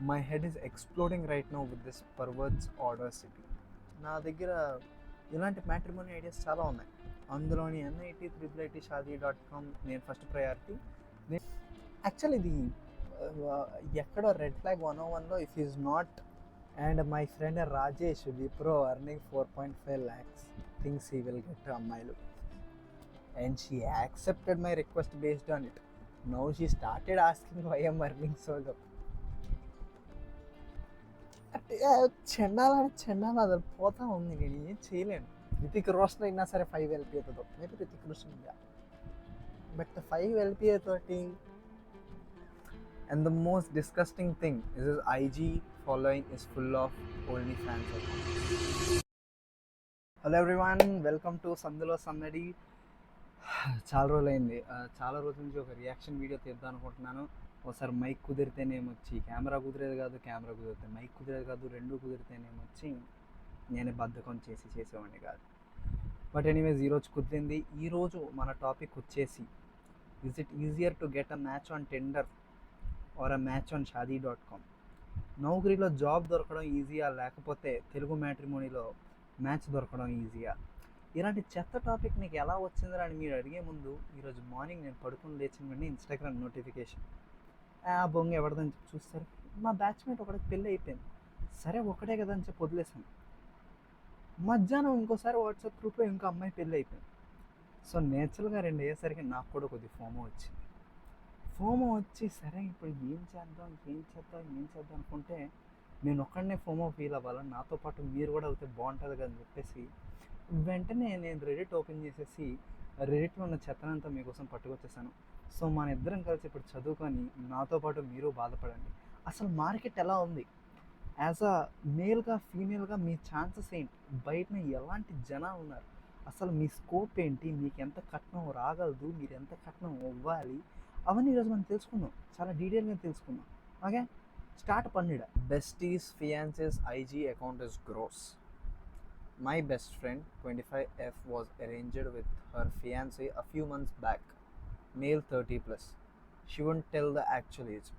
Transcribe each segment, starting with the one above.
My head is exploding right now with this perverts audacity. నా దగ్గర ఇలాంటి matrimony ideas చాలా ఉన్నాయి. అందులోని NIT/IIT/shadi.com నేను ఫస్ట్ ప్రయారిటీ. యాక్చువల్ ఇది ఎక్కడో రెడ్ ఫ్లాగ్ 101లో if is not and my friend Rajesh Wipro earning 4.5 lakhs things he will get అమ్మాయిలు. And she accepted my request based on it. Now she started asking why I'm earning so low. చెండాల అది పోతా ఉంది. నేను ఏం చేయలేను. రితిక్ రోషన్ అయినా సరే 5 LPAతో maybe Hrithik Roshan but 5 LPA తోటి. And the most disgusting thing is his IG following is full of OnlyFans accounts. Hello everyone, welcome to సందులో సందడి. చాలా రోజుల నుంచి ఒక రియాక్షన్ వీడియో తీద్దాం అనుకుంటున్నాను. ఒకసారి మైక్ కుదిరితేనేమొచ్చి కెమెరా కుదిరేది కాదు, కెమెరా కుదిరితే మైక్ కుదిరేది కాదు, రెండు కుదిరితేనేమొచ్చి నేనే బద్ధకం చేసేవాడిని కాదు. బట్ ఎనీవేస్ ఈరోజు కుదిరింది. ఈరోజు మన టాపిక్ వచ్చేసి is it easier to get a match on Tinder or a match on shadi.com. నౌకరీలో జాబ్ దొరకడం ఈజీయా, లేకపోతే తెలుగు మ్యాట్రిమోనీలో మ్యాచ్ దొరకడం ఈజీయా? ఇలాంటి చెత్త టాపిక్ నీకు ఎలా వచ్చిందని అని మీరు అడిగే ముందు, ఈరోజు మార్నింగ్ నేను పడుకుని లేచిన వెంటనే ఇన్స్టాగ్రామ్ నోటిఫికేషన్, ఆ బొంగ ఎవరిదని చెప్పి చూస్తారు, మా బ్యాచ్మేట్ ఒకటికి పెళ్ళి అయిపోయింది. సరే ఒకటే కదా అని చెప్పి వదిలేసాను. మధ్యాహ్నం ఇంకోసారి వాట్సాప్ గ్రూప్లో ఇంకో అమ్మాయి పెళ్ళి అయిపోయింది. సో నేచురల్గా 2 అయ్యేసరికి నాకు కూడా కొద్దిగా ఫోమో వచ్చి సరే ఇప్పుడు ఏం చేద్దాం అనుకుంటే, నేను ఒక్కడనే ఫోమో ఫీల్ అవ్వాలని, నాతో పాటు మీరు కూడా అవుతే బాగుంటుంది కదా అని చెప్పేసి వెంటనే నేను రెడిట్ ఓపెన్ చేసేసి రెడిట్లో ఉన్న చెత్తనంతా మీకోసం పట్టుకొచ్చేసాను. సో మన ఇద్దరం కలిసి ఇప్పుడు చదువుకొని నాతో పాటు మీరు బాధపడండి. అసలు మార్కెట్ ఎలా ఉంది, యాజ్ అ మేల్గా ఫీమేల్గా మీ ఛాన్సెస్ ఏంటి, బయటన ఎలాంటి జనాలు ఉన్నారు, అసలు మీ స్కోప్ ఏంటి, మీకు ఎంత కట్నం రాగలదు, మీరు ఎంత కట్నం ఇవ్వాలి, అవన్నీ ఈరోజు మనం తెలుసుకుందాం, చాలా డీటెయిల్గా తెలుసుకుందాం. ఓకే, స్టార్ట్ పన్నీడ. Bestie's fiance's IG account is gross. My best friend 25F was arranged with her fiance a few months back. Male 30 plus. She wouldn't tell the actual age.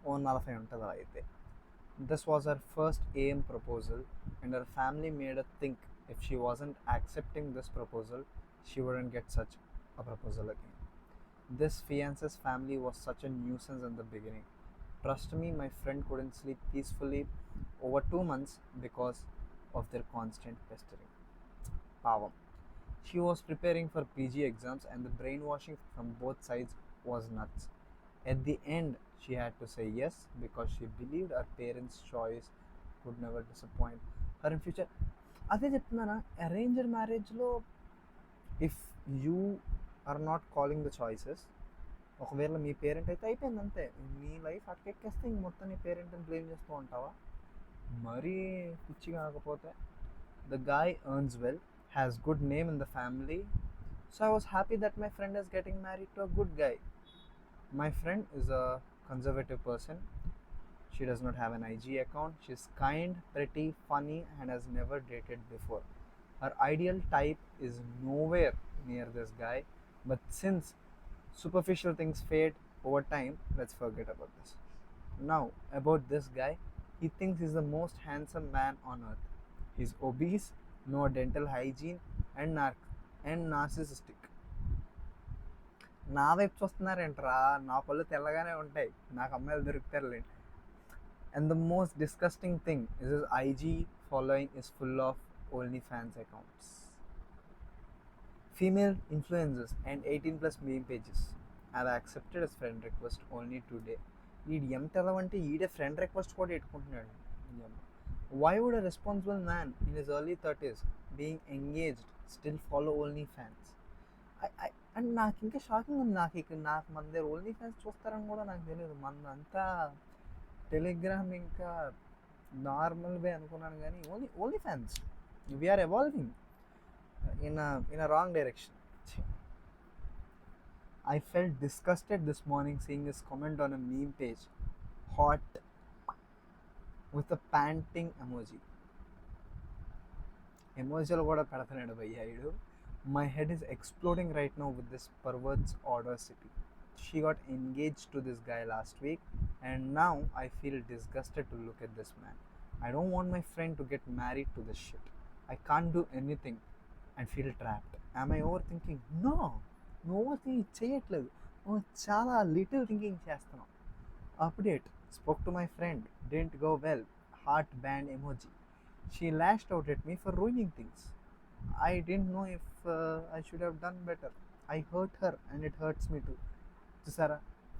40 ఉంటుందా అయితే. This was her first AM proposal, and her family made her think if she wasn't accepting this proposal, she wouldn't get such a proposal again. This fiance's family was such a nuisance in the beginning. Trust me, my friend couldn't sleep peacefully over 2 months because of their constant pestering. Pavam. She was preparing for PG exams and the brainwashing from both sides was nuts. At the end, she had to say yes because she believed her parents' choice could never disappoint her in future. అదే చెప్తున్నానా, arranged మ్యారేజ్లో if you are not calling the choices, ఒకవేళ మీ parent అయితే అయిపోయింది అంతే, మీ life అటకెక్కేస్తే ఇంక మొత్తం నీ పేరెంట్ని బ్లేమ్ చేస్తూ ఉంటావా? మరీ పిచ్చి కాకపోతే the guy earns well, has good name in the family. So I was happy that my friend is getting married to a good guy. My friend is a conservative person. She does not have an IG account. She's kind, pretty, funny, and has never dated before. Her ideal type is nowhere near this guy, but since superficial things fade over time, let's forget about this. Now, about this guy, he thinks he's the most handsome man on earth. He's obese, no dental hygiene, and narcissistic. నా వైపు చూస్తున్నారేంట్రా, నా పళ్ళు తెల్లగానే ఉంటాయి, నాకు అమ్మాయిలు దొరుకుతారులేండి. And the most disgusting thing is his IG following is full of OnlyFans accounts, female influencers and 18+ meme pages. I have accepted his friend request only today. వీడు ఎంత ఎలవంటే ఈడే ఫ్రెండ్ రిక్వెస్ట్ కూడా పెట్టుకుంటున్నాడు. Why would a responsible man in his early 30s being engaged still follow OnlyFans? And నాకు ఇంకా shocking ఉంది, నాకు మన దగ్గర OnlyFans చూస్తారని కూడా నాకు తెలియదు. అంతా టెలిగ్రామ్ ఇంకా నార్మల్ వే అనుకున్నాను, కానీ OnlyFans we're evolving in a wrong direction. I felt disgusted this morning seeing his comment on a meme page, hot with a panting emoji. ఎమోజీలు కూడా పెడుతున్నాడు భయ్యా వీడు. My head is exploding right now with this pervert's audacity. She got engaged to this guy last week, and now I feel disgusted to look at this man. I don't want my friend to get married to this shit. I can't do anything and feel trapped. Am I overthinking? No, నువ్వు overthinking చేయట్లేదు, నువ్వు చాలా little thinking చేస్తున్నావు. Update: spoke to my friend, didn't go well, heart band emoji. She lashed out at me for ruining things. I didn't know if I should have done better. I hurt her and it hurts me too. చూసారా,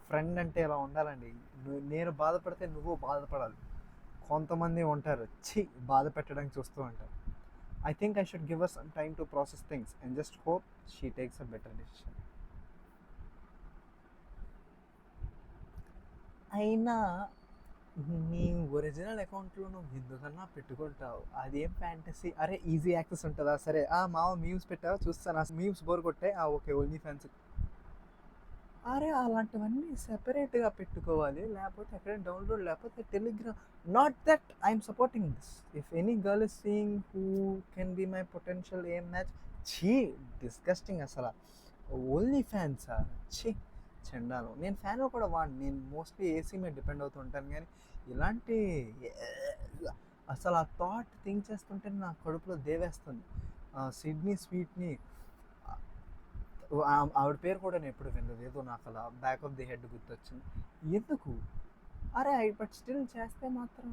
friend అంటే ఇలా ఉండాలండి. నేను బాధపడితే నువ్వు బాధపడాలి. కొంతమంది ఉంటారు బాధ పెట్టడానికి చూస్తూ ఉంటారు. I think I should give her some time to process things and just hope she takes a better decision. అయినా నీ ఒరిజినల్ అకౌంట్లో నువ్వు ఎందుకన్నా పెట్టుకుంటావు? అదేం ఫ్యాంటసీ? అరే ఈజీ యాక్సెస్ ఉంటుందా? సరే మావ మీమ్స్ పెట్టావా, చూస్తాను. మీమ్స్ బోర్ కొట్టే ఓకే ఓన్లీ ఫ్యాన్స్. అరే అలాంటివన్నీ సెపరేట్గా పెట్టుకోవాలి, లేకపోతే ఎక్కడ డౌన్లోడ్, లేకపోతే Telegram. Not that I'm supporting this. If any girl is seeing who can be my potential ఏం మ్యాచ్, డిస్గస్టింగ్ అసలు. ఓన్లీ ఫ్యాన్సా? చెండాలం. నేను ఫ్యాన్లో కూడా వాడిని, నేను మోస్ట్లీ ఏసీ మీద డిపెండ్ అవుతూ ఉంటాను. కానీ ఇలాంటి అసలు ఆ థాట్ థింక్ చేస్తుంటే నా కడుపులో దేవేస్తుంది. సిడ్నీ స్వీట్ని, ఆవిడ పేరు కూడా నేను ఎప్పుడు వినలేదు, ఏదో నాకు అలా బ్యాక్ ఆఫ్ ది హెడ్ గుర్తొచ్చింది. ఎందుకు? అరే బట్ స్టిల్ చేస్తే మాత్రం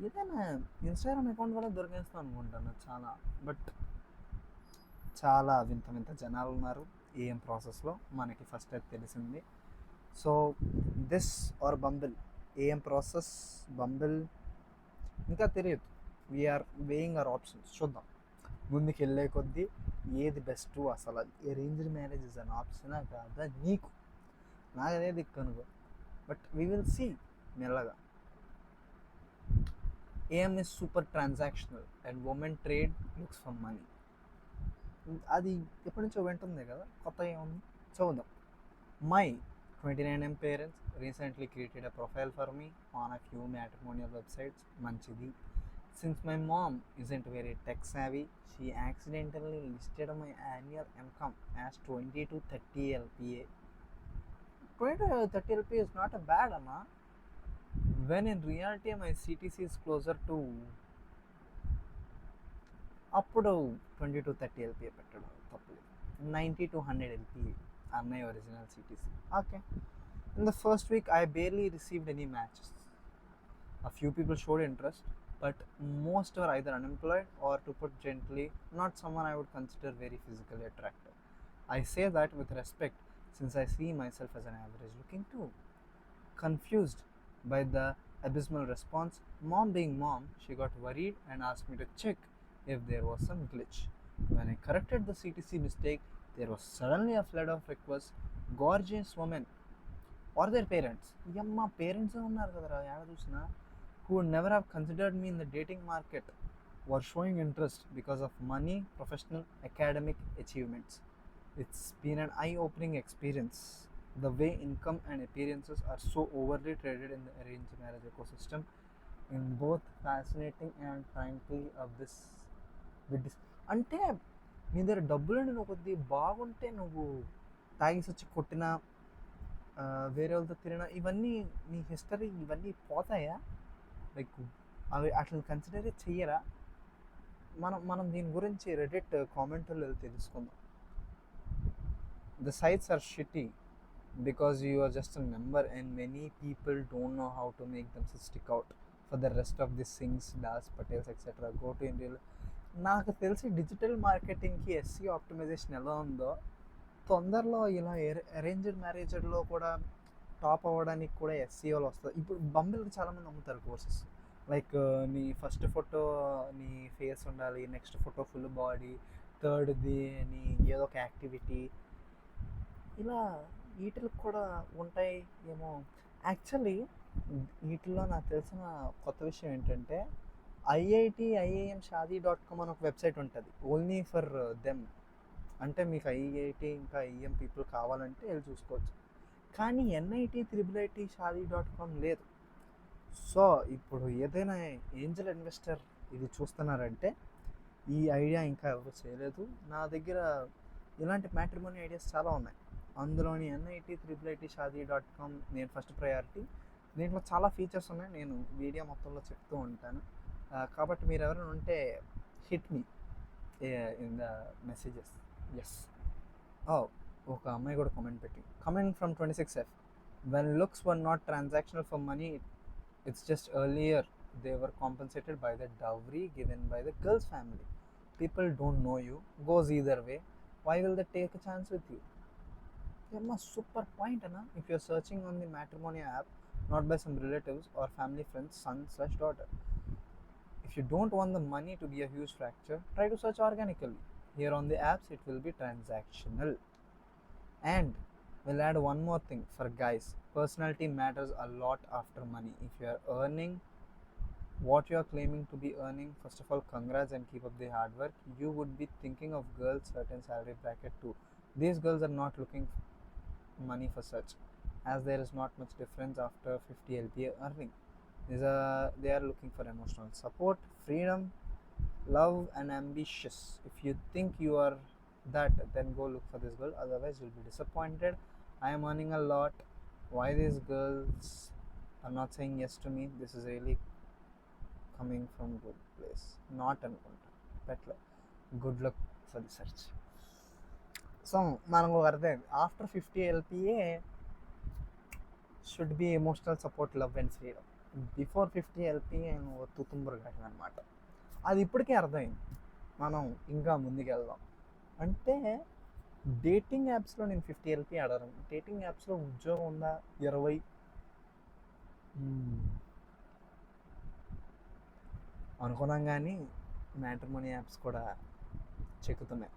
ఏదైనా ఇన్స్టాగ్రామ్ అకౌంట్ కూడా దొరికేస్తాం అనుకుంటాను చాలా. బట్ చాలా వింత వింత జనాలు ఉన్నారు ఏం ప్రాసెస్లో, మనకి ఫస్ట్ అయితే తెలిసింది. సో దిస్ ఆర్ బంబుల్, ఏం ప్రాసెస్ బంబుల్ ఇంకా తెలియదు. We're weighing our options. చూద్దాం ముందుకు వెళ్ళే కొద్దీ ఏది బెస్ట్. అసలు అరేంజ్డ్ మ్యారేజ్ ఇస్ అన్ ఆప్షనా కాదా నీకు? నాకు అదే దిక్కు అనుకో. బట్ వీ విల్ సీ మెల్లగా. AM is super transactional and women trade looks for money. అది ఎప్పటి నుంచో వింటుంది కదా, కొత్త ఏముంది చూద్దాం. My 29M parents recently created a profile for me on a few matrimonial websites. మంచిది. Since my mom isn't very tech savvy, she accidentally listed my annual income as 20 to 30 LPA. 20 to 30 LPA is not a bad amount. When in reality my CTC is closer to అప్పుడు 20 to 30 LPA పెట్టడం తప్పలేదు. 90 to 100 LPA అన్నయ్య original CTC. Okay. In the first week I barely received any matches. A few people showed interest, but most were either unemployed or, to put gently, not someone I would consider very physically attractive. I say that with respect, since I see myself as an average looking too. Confused by the abysmal response, mom being mom, she got worried and asked me to check if there was some glitch. When I corrected the CTC mistake, there was suddenly a flood of requests. Gorgeous women or their parents, yamma parents unnaru kadara yada chusina, who would never have considered me in the dating market, were showing interest because of money, professional, academic achievements. It's been an eye-opening experience. The way income and appearances are so overly traded in the arranged marriage ecosystem in both fascinating and frankly abyss. అంటే నీ దగ్గర డబ్బులు నువ్వు కొద్ది బాగుంటే నువ్వు తాగేసి వచ్చి కొట్టినా, వేరే వాళ్ళతో తిరిగినా, ఇవన్నీ నీ హిస్టరీ ఇవన్నీ పోతాయా? లైక్ అవి అట్లా కన్సిడర్ చెయ్యరా? మనం దీని గురించి రెడిట్ కామెంట్లో తెలుసుకుందాం. The sites are shitty because you are just a member and many people don't know how to make themselves stick out. For the rest of the Singhs, Das, Patels, etc. go to India. నాకు తెలిసి digital మార్కెటింగ్కి SEO optimisation ఎలా ఉందో, తొందరలో ఇలా arranged మ్యారేజ్లో కూడా top అవ్వడానికి కూడా SEOలో వస్తుంది. ఇప్పుడు బంబిల్కి చాలామంది అమ్ముతారు కోర్సెస్. లైక్ నీ ఫస్ట్ ఫోటో నీ ఫేస్ ఉండాలి, నెక్స్ట్ ఫోటో ఫుల్ బాడీ, థర్డ్ది నీ ఏదో ఒక యాక్టివిటీ, ఇలా వీటికి కూడా ఉంటాయి ఏమో. యాక్చువల్లీ వీటిల్లో నాకు తెలిసిన కొత్త విషయం ఏంటంటే IIM-Shadi.com అని ఒక వెబ్సైట్ ఉంటుంది, ఓన్లీ ఫర్ దెమ్. అంటే మీకు IIT ఇంకా IIM పీపుల్ కావాలంటే వెళ్ళి చూసుకోవచ్చు. కానీ NIT-IIT-Shadi.com లేదు. సో ఇప్పుడు ఏదైనా ఏంజల్ ఇన్వెస్టర్ ఇది చూస్తున్నారంటే ఈ ఐడియా ఇంకా ఎవరు చేయలేదు. నా దగ్గర ఇలాంటి మ్యాట్రిమోనీ ఐడియాస్ చాలా ఉన్నాయి. అందులోని NIT/IIT/SHADI.com నేను ఫస్ట్ ప్రయారిటీ. దీంట్లో చాలా ఫీచర్స్ ఉన్నాయి, నేను వీడియో మొత్తంలో చెప్తూ ఉంటాను. కాబట్టి మీరు ఎవరైనా ఉంటే hit me in the messages. Yes. ఒక అమ్మాయి కూడా కామెంట్ పెట్టి, comment from 26F, when looks were not transactional for money, it's just earlier they were compensated by the dowry given by the girl's family. People don't know you, goes either way, why will they take a chance with you? Yeah, super point na. If you're searching on the matrimony app, not by some relatives or family friends son/daughter, if you don't want the money to be a huge factor, try to search organically. Here on the apps it will be transactional. And we'll add one more thing for guys, personality matters a lot after money. If you are earning what you are claiming to be earning, first of all, congrats and keep up the hard work. You would be thinking of girls certain salary bracket too. These girls are not looking money for such, as there is not much difference after 50 LPA earning. They are looking for emotional support, freedom, love and ambitious. If you think you are that, then go look for this girl, otherwise you'll be disappointed. I am earning a lot, why these girls are not saying yes to me? This is really coming from good place, not అనుకుంటా better. Good luck for the search. So మనకు ఒక అర్థం, after 50 LPA should be emotional support, love and freedom. Before 50 LPA నువ్వు తుతుంబురు కాదు అనమాట. అది ఇప్పటికే అర్థమైంది. మనం ఇంకా ముందుకు వెళ్దాం. అంటే డేటింగ్ యాప్స్లో నేను 50 LPA అడగను. డేటింగ్ యాప్స్లో ఉద్యోగం ఉందా 20 అనుకున్నాం, కానీ మ్యాట్రిమోనీ యాప్స్ కూడా చెక్కుతున్నాయి.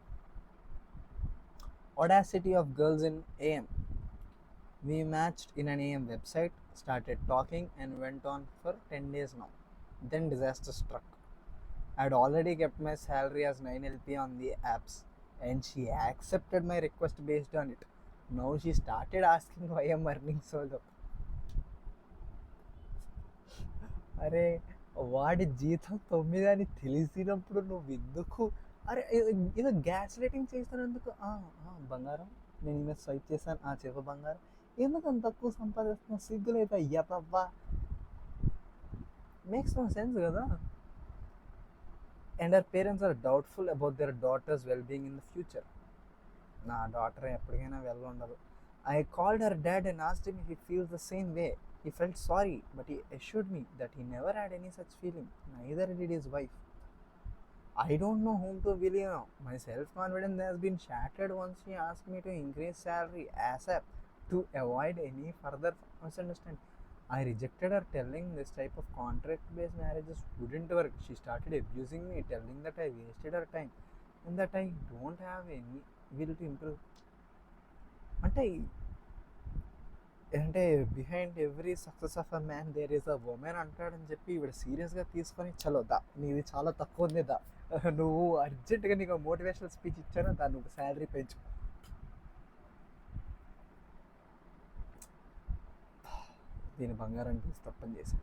Audacity of girls in AM. We matched in an AM website, started talking and went on for 10 days now. Then disaster struck. I had already kept my salary as 9 LP on the apps and she accepted my request based on it. Now she started asking why I'm earning so low. అరే వాడి జీతం 9 అని తెలిసినప్పుడు నువ్వు ఎందుకు, అరే ఏదో gas rating చేస్తున్నందుకు బంగారం నేను ఈమె స్వైప్ చేశాను చెప్ప బంగారం, ఎందుకు అంత తక్కువ సంపాదిస్తున్నావు, సిగ్గులేదు అయ్యబ్బా, మేక్స్ నో సెన్స్ కదా. And our parents are doubtful about their daughters well being in the future. నా డాటర్ ఎప్పటికైనా వెల్ ఉండదు. I called her dad and asked him if he feels the same way. He felt sorry, but he assured me that he never had any such feeling. Neither did his wife. I don't know whom to believe now. My self-confidence has been shattered once she asked me to increase salary ASAP to avoid any further misunderstanding. I rejected her, telling this type of contract-based marriages wouldn't work. She started abusing me, telling that I wasted her time and that I don't have any will to improve. అంటే behind every success of a man there is a woman అంటాడని చెప్పి ఇవిడ సీరియస్గా తీసుకొని చలోదా నీది చాలా తక్కువ ఉంది దా, నువ్వు అర్జెంటుగా నీకు మోటివేషనల్ స్పీచ్ ఇచ్చాను దా, నువ్వు శాలరీ పెంచు. దీని బంగారం తీసి తప్పని చేసి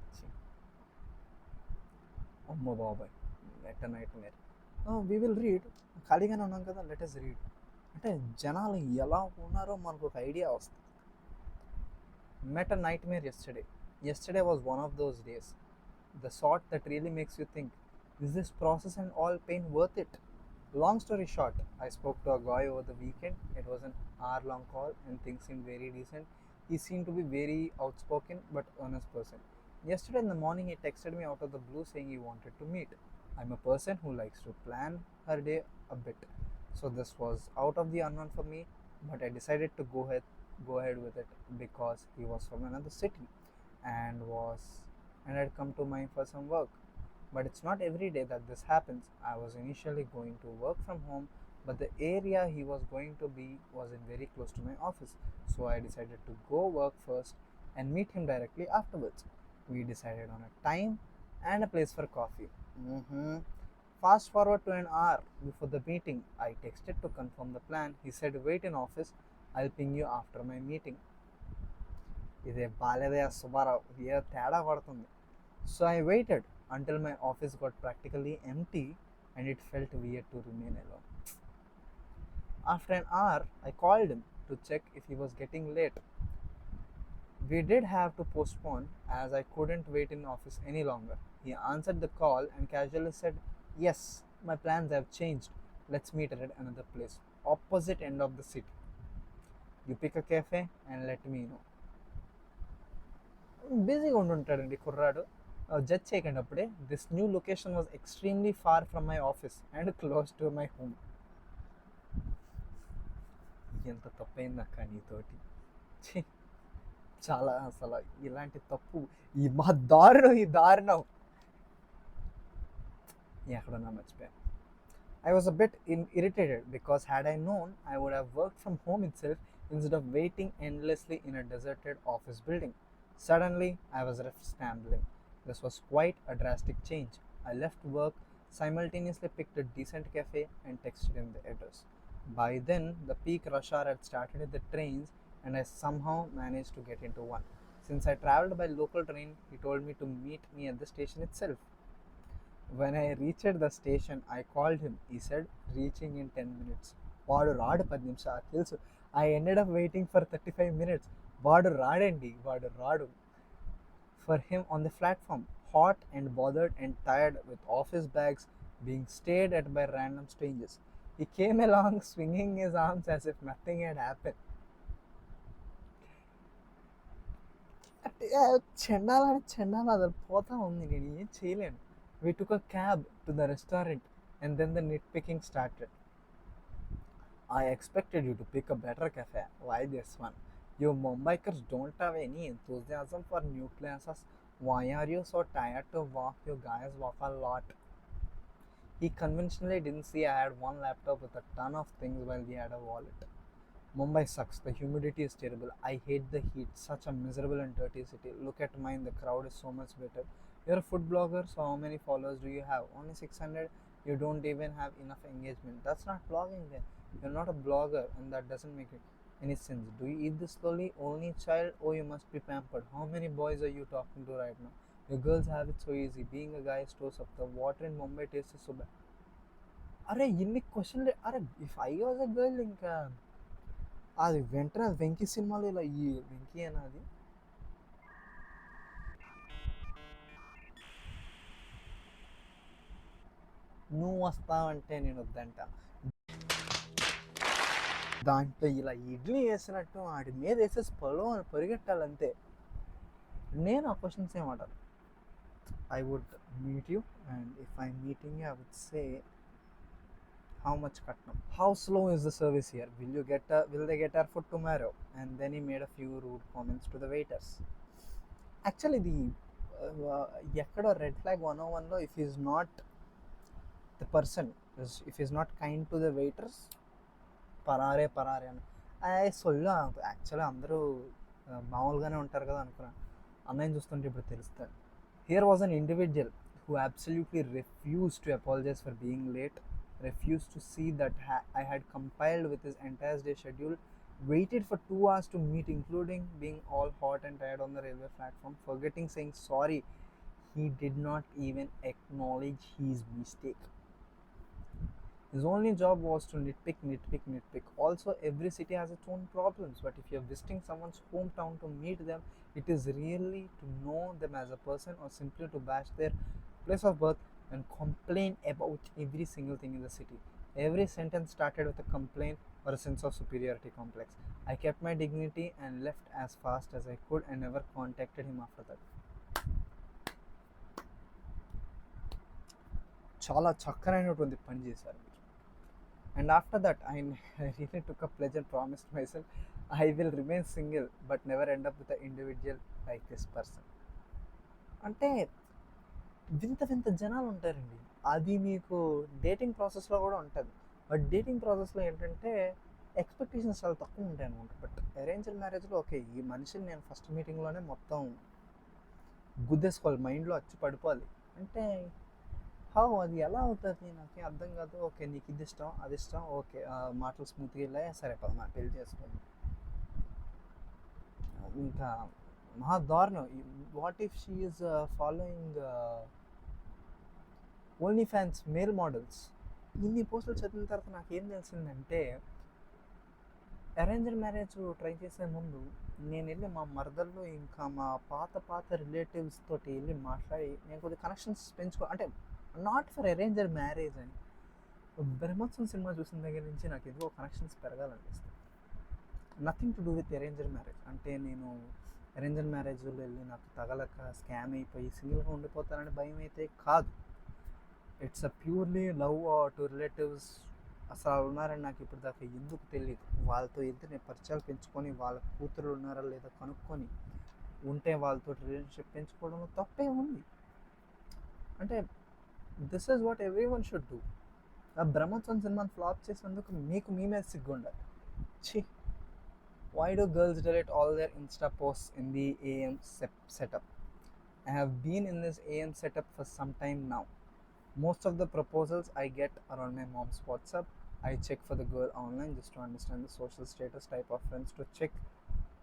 అమ్మో బాబాయ్ nightmare we will read. ఖాళీగానే ఉన్నాం కదా, లెట్ us రీడ్. అంటే జనాలు ఎలా ఉన్నారో మనకు ఒక ఐడియా వస్తుంది. Met a nightmare yesterday. Yesterday was one of those days, the sort that really makes you think, is this process and all pain worth it? Long story short, I spoke to a guy over the weekend. It was an hour-long call and things seemed very decent. He seemed to be very outspoken but earnest person. Yesterday in the morning he texted me out of the blue saying he wanted to meet. I'm a person who likes to plan her day a bit, so this was out of the unknown for me, but I decided to go ahead with it because he was from another city and had come to mine for some work. But it's not every day that this happens. I was initially going to work from home, but the area he was going to be wasn't very close to my office, so I decided to go work first and meet him directly afterwards. We decided on a time and a place for coffee. Fast forward to an hour before the meeting, I texted to confirm the plan. He said wait in office, I'll ping you after my meeting. ఇదే బాలేదయ సుబ్బారావు, ఏ తేడా పడుతుంది. So I waited until my office got practically empty and it felt weird to remain alone. After an hour, I called him. to check if he was getting late. We did have to postpone as I couldn't wait in office any longer. He answered the call and casually said, "Yes, my plans have changed. Let's meet at another place, opposite end of the city. You pick a cafe and let me know." బిజీగా ఉండుంటాడండి కుర్రాడు. Judge చేయకండి అప్పుడే. This new location was extremely far from my office and close to my home. ఎంత తప్పైంది అక్క నీతోటి. ఛీ, చాలా అసలు ఇలాంటి తప్పు ఈ మా దారుణం ఎక్కడన్నా మర్చిపోయాను. I was a bit irritated because had I known, I would have worked from home itself instead of waiting endlessly in a deserted office building. Suddenly, I was left scrambling. This was quite a drastic change. I left work, simultaneously picked a decent cafe, and texted him the address. By then, the peak rush hour had started at the trains, and I somehow managed to get into one. Since I traveled by local train, he told me to meet me at the station itself. When I reached the station, I called him. He said, reaching in 10 minutes. వాడు రాడు 10 నిమిషాలు తెలుసు. I ended up waiting for 35 minutes. వాడు రాడు. For him on the platform, hot and bothered and tired with office bags being stared at by random strangers. He came along swinging his arms as if nothing had happened. చెండాల అది పోతా ఉంది, నేను ఏం చేయలేను. We took a cab to the restaurant and then the nitpicking started. I expected you to pick a better cafe. Why this one? You Mumbaikars don't have any enthusiasm for new places. Why are you so tired to walk? You guys walk a lot. He conventionally didn't see I had one laptop with a ton of things while he had a wallet. Mumbai sucks. The humidity is terrible. I hate the heat. Such a miserable and dirty city. Look at mine. The crowd is so much better. You're a food blogger, so how many followers do you have? Only 600. You don't even have enough engagement. That's not blogging then. You're not a blogger, and that doesn't make any sense. Do you eat this slowly? Only child? Oh, you must be pampered. How many boys are you talking to right now? Your girls have it so easy. Being a guy stores up. The water in Mumbai tastes so bad. అరే ఇన్ని క్వశ్చన్లు. అరే if I was a girl ఇంకా అది వెంటనే వెంకీ సినిమాలో ఇలా ఈ వెంకీ అనేది నువ్వు వస్తావంటే నేను వద్దంట. దాంట్లో ఇలా ఇడ్లీ వేసినట్టు వాడి మీద వేసేసి పొలం అని పరిగెట్టాలంతే. నేను ఆ questions ఏమంటాను. I would meet you, and if I'm meeting you, I would say, how much katnam? How slow is the service here? Will they get our food tomorrow? And then he made a few rude comments to the waiters. Actually, the ఎక్కడో red flag 101లో if he's not the person, if he's not kind to the waiters, పరారే అని సొల్లు. Actually అందరూ మామూలుగానే ఉంటారు కదా అనుకున్నా. అన్నయ్యని చూస్తుంటే ఇప్పుడు తెలుస్తుంది. Here was an individual who absolutely refused to apologize for being late, refused to see that I had compiled with his entire day schedule, waited for 2 hours to meet, including being all hot and tired on the railway platform, forgetting saying sorry. He did not even acknowledge his mistake. His only job was to nitpick. Also, every city has its own problems, but if you're visiting someone's hometown to meet them, it is really to know them as a person or simply to bash their place of birth and complain about every single thing in the city. Every sentence started with a complaint or a sense of superiority complex. I kept my dignity and left as fast as I could and never contacted him after that. చాలా చక్కనైనటువంటి పని చేశారు. And after that, I really took a pledge and promised myself I will remain single but never end up with an individual like this person. అంటే వింత జనాలు ఉంటారండి. అది మీకు డేటింగ్ ప్రాసెస్లో కూడా ఉంటుంది. బట్ డేటింగ్ ప్రాసెస్లో ఏంటంటే ఎక్స్పెక్టేషన్స్ చాలా తక్కువ ఉంటాయి అనమాట. బట్ అరేంజ్డ్ మ్యారేజ్లో ఓకే, ఈ మనిషిని నేను ఫస్ట్ మీటింగ్లోనే మొత్తం గుద్దేసుకోవాలి, మైండ్లో వచ్చి పడిపోవాలి. అంటే అది ఎలా అవుతుంది నాకు అర్థం కాదు. ఓకే, నీకు ఇది ఇష్టం, అది ఇష్టం, ఓకే మాటలు స్మూత్గా వెళ్ళాయి, సరే పద పెళ్లి చేసుకోండి. ఇంకా మహా దారుణం. What if she is following OnlyFans male models? ఇన్ని పోస్టులు చదివిన తర్వాత నాకేం తెలిసిందంటే అరేంజ్డ్ మ్యారేజ్ ట్రై చేసే ముందు నేను వెళ్ళి మా మరదళ్ళు ఇంకా మా పాత రిలేటివ్స్ తోటి వెళ్ళి మాట్లాడి నేను కొద్దిగా కనెక్షన్స్ అంటే నాట్ ఫర్ అరేంజ్డ్ మ్యారేజ్ అని. బ్రహ్మోత్సవం సినిమా చూసిన దగ్గర నుంచి నాకు ఏదో కనెక్షన్స్ పెరగాలనిపిస్తుంది. Nothing to do with arranged marriage. అంటే నేను అరేంజ్డ్ మ్యారేజ్లో వెళ్ళి నాకు తగలక స్కామ్ అయిపోయి సింగిల్గా ఉండిపోతానని భయం అయితే కాదు. It's a purely love to relatives. అసలు ఉన్నారని నాకు ఇప్పుడు దాకా ఎందుకు తెలియదు. వాళ్ళతో నేను పరిచయాలు పెంచుకొని వాళ్ళ కూతురు ఉన్నారా లేదా కనుక్కొని ఉంటే వాళ్ళతో రిలేషన్షిప్ పెంచుకోవడంలో తప్పే ఉంది. అంటే this is what every one should do. ఆ బ్రహ్మోత్సవం సినిమాని ఫ్లాప్ చేసినందుకు మీకు మీ మీద సిగ్గుండాలి. ఛీ, why do girls delete all their Insta posts in the AM setup? I have been in this AM setup for some time now. Most of the proposals I get are on my mom's WhatsApp. I check for the girl online just to understand the social status, type of friends to check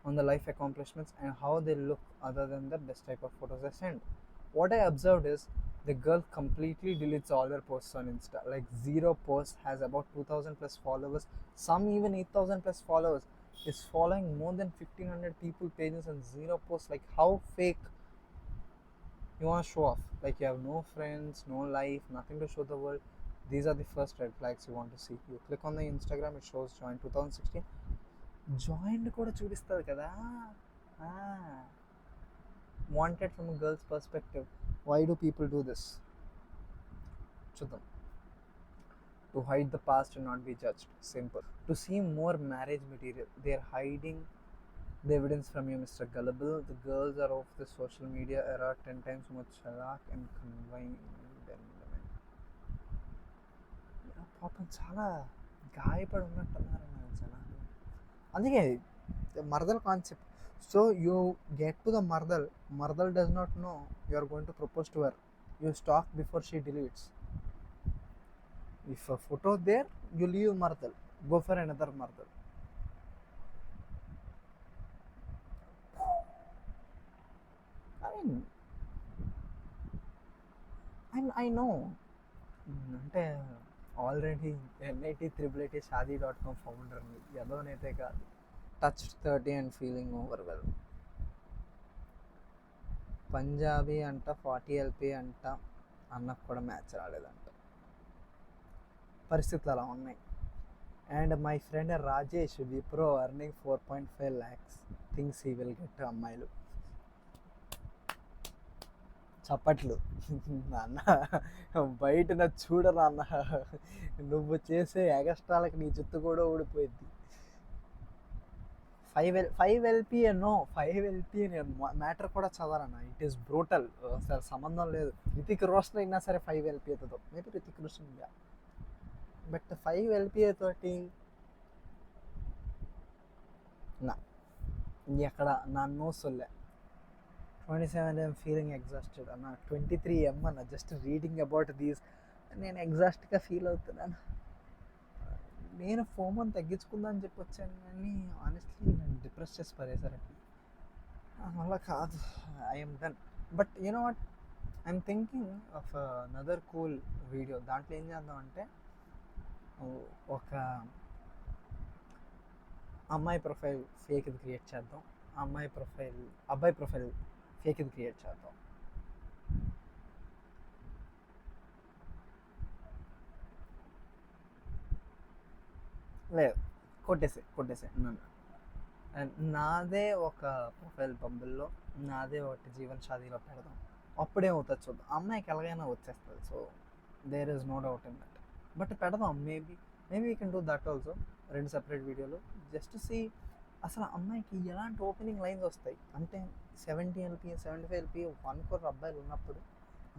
on the life accomplishments and how they look other than the best type of photos I send. What I observed is the girl completely deletes all their posts on Insta. Like zero post, has about 2000 plus followers, some even 8000 plus followers, is following more than 1500 people pages and zero posts. Like how fake you want to show off? Like you have no friends, no life, nothing to show the world. These are the first red flags you want to see. You click on the Instagram, it shows join 2016. Joined కూడా చూపిస్తుంది కదా. Wanted from a girl's perspective. Why do people do this? చూద్దాం. To hide the past and not be judged. Simple. To see more marriage material. They are hiding the evidence from you, Mr. Gullible. The girls are of the social media era 10 times more chalak and convincing than women. పాపం చాలా గాయపడి ఉన్నట్టున్నారు జనాలు. అందుకే మరదల్ concept. So you get to the maradal does not know you are going to propose to her. You stalk before she deletes. If a photo there, you leave Mardal, go for another Mardal. I know. అంటే already NIT shadi.com ఫౌండర్ని ఎదోనైతే కాదు. Touch 30 and feeling overwhelm. Punjabi అంట 40 LP అంట, అన్నకు కూడా match రాలేదంట. పరిస్థితులు అలా ఉన్నాయి. And my friend Rajesh Wipro earning 4.5 lakhs things he will get అమ్మాయిలు. చప్పట్లు అన్న, బయట నా చూడరా అన్న, నువ్వు చేసే ఎగస్ట్రాలకి నీ జుత్తు కూడా ఊడిపోయింది. 5 LP ఎన్నో 5 LP మ్యాటర్ కూడా చదవరన్న. It is brutal. అసలు సంబంధం లేదు. రితిక్ రోషన్ అయినా సరే 5 LP అవుతుందో, maybe Hrithik Roshan India. But 5 LP తోటి ఎక్కడ నన్ను సొల్లే. 27 I'm feeling exhausted అన్న. 23 అన్న. జస్ట్ రీడింగ్ అబౌట్ దీస్ నేను ఎగ్జాస్ట్గా ఫీల్ అవుతున్నాను. నేను ఫోమని తగ్గించుకుందామని చెప్పి వచ్చాను, కానీ ఆనెస్ట్లీ నేను డిప్రెస్ చేసి పడేసారండి. అలా కాదు, I'm done. But you know what, I'm thinking of another cool video. దాంట్లో ఏం చేద్దాం అంటే, ఒక అమ్మాయి ప్రొఫైల్ ఫేక్ ఇది క్రియేట్ చేద్దాం, అబ్బాయి ప్రొఫైల్ ఫేక్ ఇది క్రియేట్ చేద్దాం. లేదు, కొట్టేసే నన్ను. నాదే ఒక ప్రొఫైల్ బంబుల్లో, నాదే ఒకటి జీవన్ షాదీలో పెడదాం. అప్పుడేమవుతుంది చూద్దాం. అమ్మాయికి ఎలాగైనా వచ్చేస్తుంది. So there is no doubt in that. But పెడదాం. Maybe we can do that also. 2 separate వీడియోలు జస్ట్ సి అసలు అమ్మాయికి ఎలాంటి ఓపెనింగ్ లైన్స్ వస్తాయి. అంటే 70 LP 75 LP 1 crore అబ్బాయిలు ఉన్నప్పుడు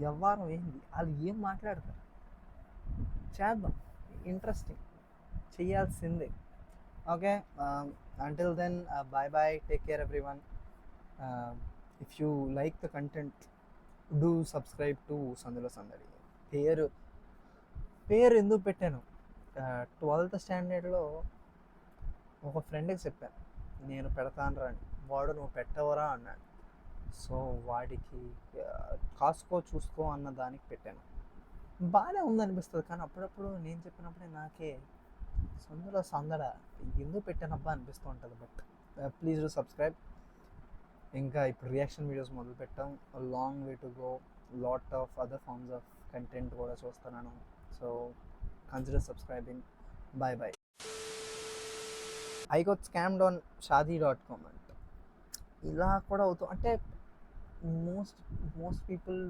వ్యవహారం ఏంది, వాళ్ళు ఏం మాట్లాడతారు. చేద్దాం, ఇంట్రెస్టింగ్, చేయాల్సిందే. Okay, until then bye, take care everyone. If you like the content, do subscribe to సందులో సందడి. పేరు ఎందుకు పెట్టాను, 12th స్టాండర్డ్లో ఒక ఫ్రెండ్కి చెప్పాను నేను పెడతాను రా అని. వాడు నువ్వు పెట్టవరా అన్నాడు. సో వాడికి చూసుకో అన్న దానికి పెట్టాను. బాగానే ఉందనిపిస్తుంది, కానీ అప్పుడప్పుడు నేను చెప్పినప్పుడే నాకే సందులో సందడ ఎందుకు పెట్టానబ్బా అనిపిస్తూ ఉంటుంది. But please do subscribe. ఇంకా ఇప్పుడు రియాక్షన్ వీడియోస్ మొదలు పెట్టాం. Long way to go. Lot of other forms of content కూడా చూస్తున్నాను. So consider subscribing. Bye bye. I got scammed on షాదీ.com అంట. ఇలా కూడా అవుతాం అంటే most people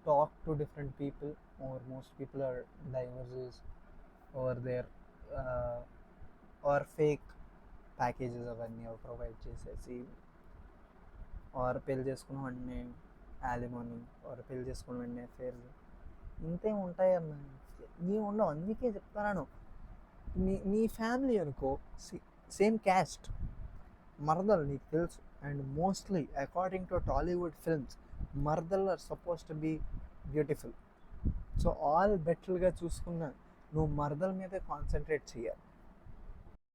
talk to different people, or most people are divorces over there or fake packages అవన్నీ provide చేసేసి, ఆర్ పెళ్లి చేసుకున్న వెంటనే యాలిమోనీ, ఆర్ పెళ్లి చేసుకున్న వెంటనే అఫేర్. ఇంతే ఉంటాయన్న ఏమి ఉండవు. అందుకే చెప్తున్నాను, నీ ఫ్యామిలీ అనుకో సేమ్ క్యాస్ట్ మరదలు నీకు తెలుసు. And mostly according to Tollywood films maradalu are suppose to be beautiful. So all బెటర్గా చూసుకున్న నువ్వు మరదల మీదే కాన్సన్ట్రేట్ చేయాలి.